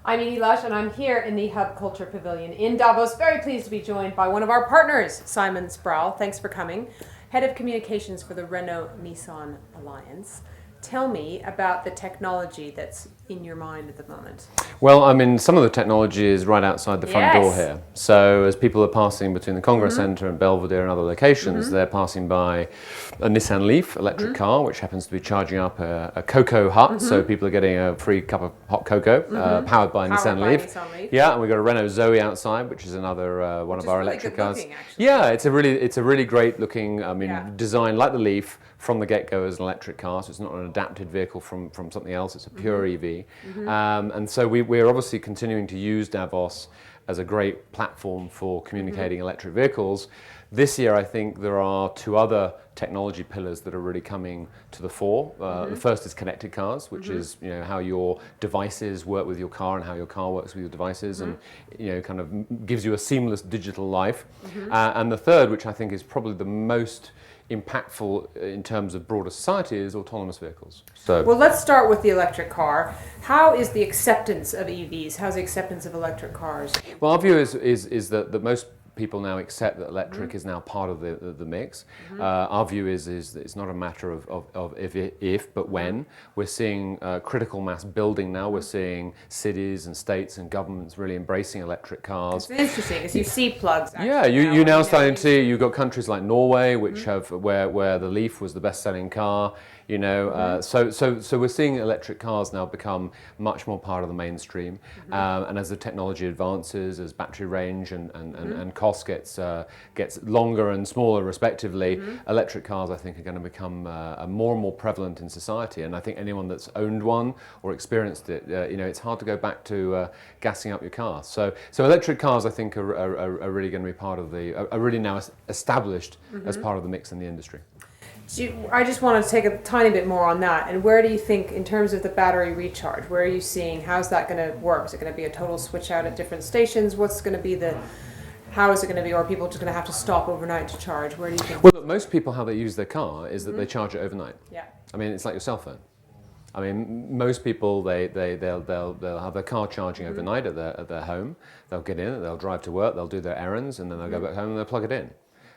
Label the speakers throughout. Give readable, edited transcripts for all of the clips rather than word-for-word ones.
Speaker 1: I'm Edie Lush, and I'm here in the Hub Culture Pavilion in Davos. Very pleased to be joined by one of our partners, Simon Sproule. Thanks for coming. Head of Communications for the Renault-Nissan Alliance. Tell me about the technology that's in your mind at the moment.
Speaker 2: Well, I mean, some of the technology is right outside the front door here. So as people are passing between the Congress Centre and Belvedere and other locations, they're passing by a Nissan Leaf electric car, which happens to be charging up a cocoa hut. So people are getting a free cup of hot cocoa powered by Nissan Leaf. Yeah, and we've got a Renault Zoe outside, which is another one of our
Speaker 1: really
Speaker 2: electric
Speaker 1: good
Speaker 2: cars.
Speaker 1: Looking, actually.
Speaker 2: Yeah, it's a really great looking. I mean, designed like the Leaf from the get-go as an electric car, so it's not an adapted vehicle from something else, it's a pure EV. And so we're obviously continuing to use Davos as a great platform for communicating electric vehicles. This year, I think there are two other technology pillars that are really coming to the fore. The first is connected cars, which is how your devices work with your car and how your car works with your devices, and kind of gives you a seamless digital life. And the third, which I think is probably the most impactful in terms of broader society, is autonomous vehicles. So,
Speaker 1: well, let's start with the electric car. How is the acceptance of EVs? How's the acceptance of electric cars?
Speaker 2: Well, our view is that most people now accept that electric is now part of the mix. Our view is that it's not a matter of if but when. We're seeing critical mass building now. We're seeing cities and states and governments really embracing electric cars.
Speaker 1: It's interesting because you see plugs.
Speaker 2: Yeah, you now starting to see, you've got countries like Norway, which have where the Leaf was the best-selling car. So we're seeing electric cars now become much more part of the mainstream, and as the technology advances, as battery range and cost gets longer and smaller respectively, electric cars I think are going to become more and more prevalent in society. And I think anyone that's owned one or experienced it, it's hard to go back to gassing up your car. So electric cars I think are really going to be part of are really now established as part of the mix in the industry.
Speaker 1: I just want to take a tiny bit more on that. And where do you think, in terms of the battery recharge, where are you seeing, how's that going to work? Is it going to be a total switch out at different stations? What's going to be how is it going to be? Or are people just going to have to stop overnight to charge? Where do you think?
Speaker 2: Well, look, most people, how they use their car is that they charge it overnight.
Speaker 1: Yeah.
Speaker 2: I mean, it's like your cell phone. I mean, most people, they'll have their car charging overnight at their home. They'll get in, they'll drive to work, they'll do their errands, and then they'll go back home and they'll plug it in.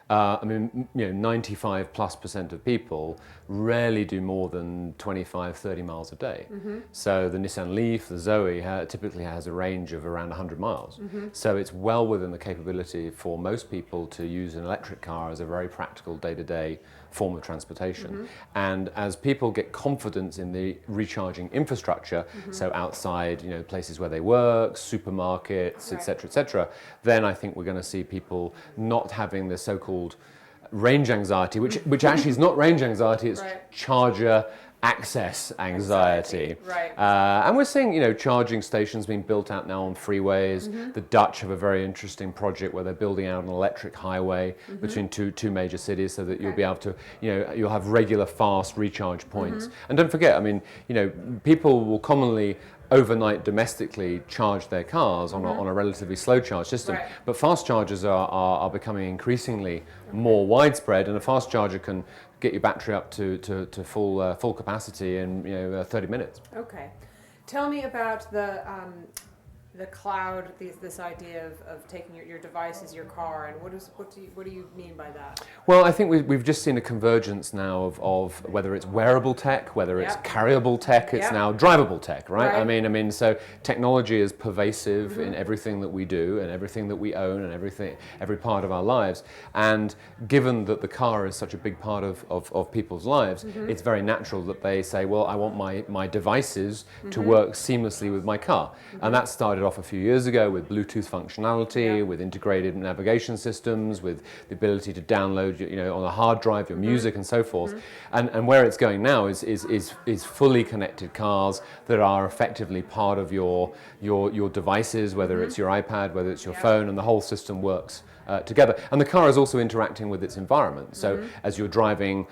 Speaker 2: 95+% of people rarely do more than 25, 30 miles a day. So the Nissan Leaf, the Zoe, typically has a range of around 100 miles. So it's well within the capability for most people to use an electric car as a very practical day-to-day form of transportation. And as people get confidence in the recharging infrastructure, so outside, places where they work, supermarkets, etc., then I think we're going to see people not having the so-called range anxiety, which actually is not range anxiety, it's charger access anxiety. And we're seeing, charging stations being built out now on freeways. The Dutch have a very interesting project where they're building out an electric highway between two major cities, so that you'll be able to, you'll have regular fast recharge points. And don't forget, I mean, people will commonly overnight domestically charge their cars on a relatively slow charge system. But fast chargers are becoming increasingly more widespread, and a fast charger can get your battery up to full capacity in 30 minutes.
Speaker 1: Okay. Tell me about the cloud, this idea of taking your device as your car, and what do you mean by that?
Speaker 2: Well, I think we've just seen a convergence now of whether it's wearable tech, whether it's carryable tech, it's now drivable tech, right? I mean, so technology is pervasive in everything that we do and everything that we own and every part of our lives. And given that the car is such a big part of people's lives, it's very natural that they say, well, I want my devices to work seamlessly with my car. And that started off a few years ago with Bluetooth functionality, with integrated navigation systems, with the ability to download, on a hard drive your music and so forth. And where it's going now is fully connected cars that are effectively part of your devices, whether it's your iPad, whether it's your phone, and the whole system works together. And the car is also interacting with its environment. So as you're driving,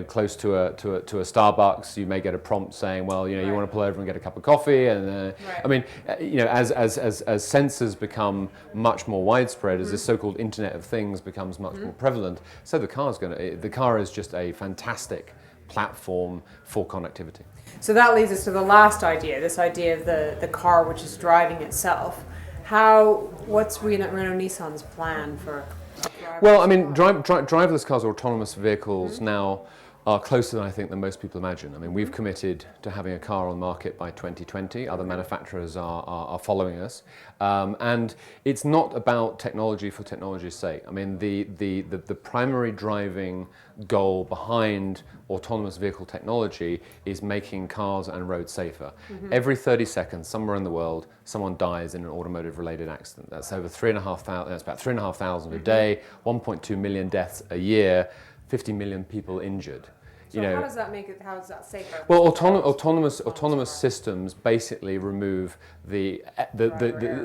Speaker 2: close to a Starbucks, you may get a prompt saying, well, you want to pull over and get a cup of coffee. And I mean, as sensors become much more widespread, as this so-called Internet of Things becomes much more prevalent, so the car is just a fantastic platform for connectivity.
Speaker 1: So that leads us to the last idea, this idea of the car which is driving itself. What's Renault Nissan's plan for driverless
Speaker 2: Well, I mean,
Speaker 1: car?
Speaker 2: driverless cars or autonomous vehicles now are closer than most people imagine. I mean, we've committed to having a car on the market by 2020. Other manufacturers are following us. And it's not about technology for technology's sake. I mean, the primary driving goal behind autonomous vehicle technology is making cars and roads safer. Every 30 seconds, somewhere in the world, someone dies in an automotive-related accident. That's over 3,500. That's about 3,500 a day, 1.2 million deaths a year, 50 million people injured.
Speaker 1: So how does that make it? How is that safer?
Speaker 2: Well, autonomous systems basically remove the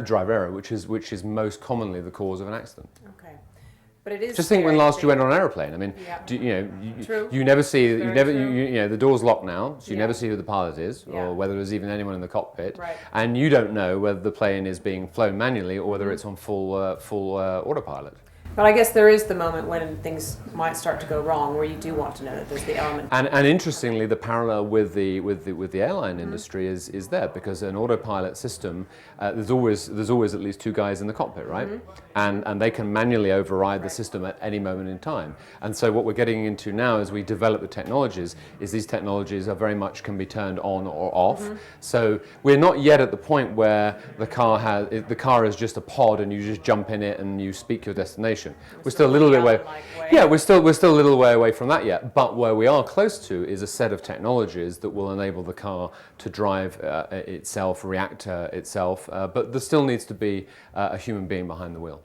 Speaker 2: driver error, which is most commonly the cause of an accident.
Speaker 1: Okay, but it is.
Speaker 2: Just think when last you went on an aeroplane. I mean,
Speaker 1: True.
Speaker 2: you never see,
Speaker 1: True.
Speaker 2: the door's locked now, so you never see who the pilot is,
Speaker 1: Yeah.
Speaker 2: or whether there's even anyone in the cockpit,
Speaker 1: Right.
Speaker 2: and you don't know whether the plane is being flown manually or whether it's on full autopilot.
Speaker 1: But I guess there is the moment when things might start to go wrong, where you do want to know that there's the element.
Speaker 2: And interestingly, the parallel with the airline industry is there, because an autopilot system, there's always at least two guys in the cockpit, right? And they can manually override the system at any moment in time. And so what we're getting into now as we develop the technologies is these technologies are very much can be turned on or off. So we're not yet at the point where the car is just a pod and you just jump in it and you speak your destination. We're still a little bit away. Yeah, we're still a little way away from that yet. But where we are close to is a set of technologies that will enable the car to drive itself, react itself. But there still needs to be a human being behind the wheel.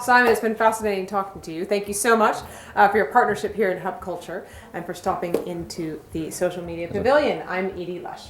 Speaker 1: Simon, it's been fascinating talking to you. Thank you so much for your partnership here in Hub Culture and for stopping into the Social Media Pavilion. I'm Edie Lush.